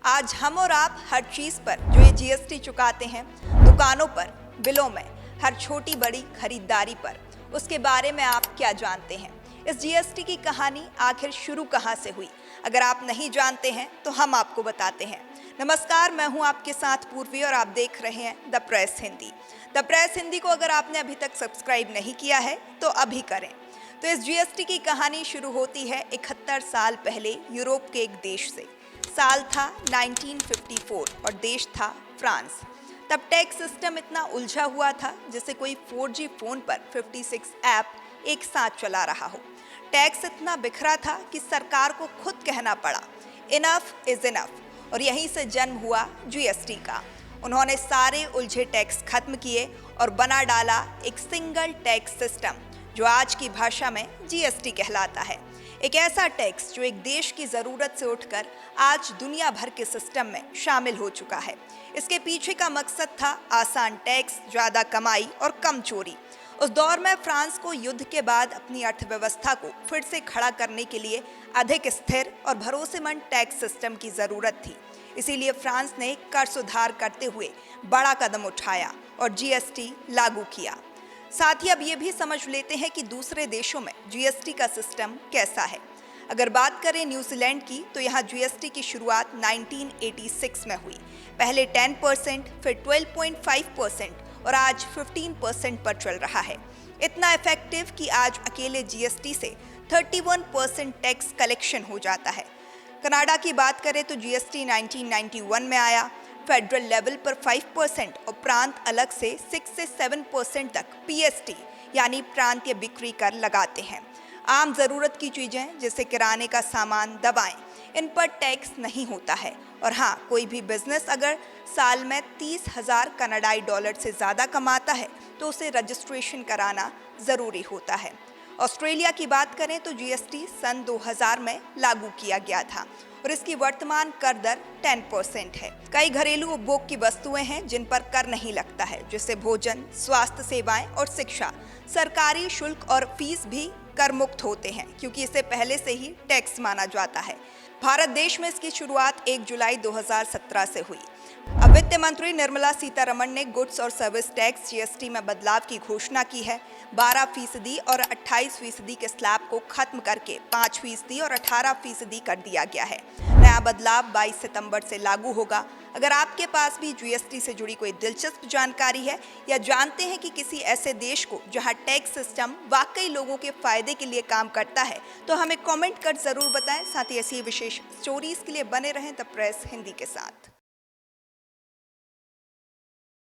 आज हम और आप हर चीज पर जो ये जीएसटी चुकाते हैं, दुकानों पर, बिलों में, हर छोटी बड़ी खरीदारी पर, उसके बारे में आप क्या जानते हैं? इस जीएसटी की कहानी आखिर शुरू कहाँ से हुई? अगर आप नहीं जानते हैं तो हम आपको बताते हैं। नमस्कार, मैं हूं आपके साथ पूर्वी और आप देख रहे हैं the press Hindi. The press Hindi को अगर आपने अभी तक सब्सक्राइब नहीं किया है तो अभी करें। तो इस जीएसटी की कहानी शुरू होती है 71 साल पहले यूरोप के एक देश से। साल था 1954 और देश था फ्रांस। तब टैक्स सिस्टम इतना उलझा हुआ था जैसे कोई 4G फोन पर 56 ऐप एक साथ चला रहा हो। टैक्स इतना बिखरा था कि सरकार को खुद कहना पड़ा, इनफ इज इनफ, और यहीं से जन्म हुआ जीएसटी का। उन्होंने सारे उलझे टैक्स खत्म किए और बना डाला एक सिंगल टैक्स सिस्टम जो आज की भाषा में जीएसटी कहलाता है। एक ऐसा टैक्स जो एक देश की ज़रूरत से उठकर आज दुनिया भर के सिस्टम में शामिल हो चुका है। इसके पीछे का मकसद था आसान टैक्स, ज़्यादा कमाई और कम चोरी। उस दौर में फ्रांस को युद्ध के बाद अपनी अर्थव्यवस्था को फिर से खड़ा करने के लिए अधिक स्थिर और भरोसेमंद टैक्स सिस्टम की ज़रूरत थी। इसीलिए फ्रांस ने कर सुधार करते हुए बड़ा कदम उठाया और जीएसटी लागू किया। साथ ही अब ये भी समझ लेते हैं कि दूसरे देशों में जीएसटी का सिस्टम कैसा है। अगर बात करें न्यूजीलैंड की तो यहाँ जीएसटी की शुरुआत 1986 में हुई। पहले 10%, फिर 12.5% और आज 15% पर चल रहा है। इतना इफेक्टिव कि आज अकेले जीएसटी से 31% टैक्स कलेक्शन हो जाता है। कनाडा की बात करें तो जीएसटी 1991 में आया। फेडरल लेवल पर 5% और प्रांत अलग से 6 से 7% तक पीएसटी यानी प्रांतीय बिक्री कर लगाते हैं। आम ज़रूरत की चीज़ें जैसे किराने का सामान, दवाएं, इन पर टैक्स नहीं होता है। और हाँ, कोई भी बिजनेस अगर साल में 30,000 कनाडाई डॉलर से ज़्यादा कमाता है तो उसे रजिस्ट्रेशन कराना ज़रूरी होता है। ऑस्ट्रेलिया की बात करें तो जीएसटी सन 2000 में लागू किया गया था और इसकी वर्तमान कर दर 10% है। कई घरेलू उपभोग की वस्तुएं हैं जिन पर कर नहीं लगता है, जैसे भोजन, स्वास्थ्य सेवाएं और शिक्षा। सरकारी शुल्क और फीस भी कर मुक्त होते हैं क्योंकि इसे पहले से ही टैक्स माना जाता है। भारत देश में इसकी शुरुआत 1 जुलाई 2017 से हुई। अब वित्त मंत्री निर्मला सीतारमण ने गुड्स और सर्विस टैक्स जीएसटी में बदलाव की घोषणा की है। 12% और 28% के स्लैब को खत्म करके 5% और 18% कर दिया गया है। नया बदलाव 22 सितंबर से लागू होगा। अगर आपके पास भी जीएसटी से जुड़ी कोई दिलचस्प जानकारी है या जानते हैं कि किसी ऐसे देश को जहां टैक्स सिस्टम वाकई लोगों के फायदे के लिए काम करता है तो हमें कमेंट कर जरूर बताएं। साथ ही ऐसी विशेष स्टोरीज के लिए बने रहें द प्रेस हिंदी के साथ।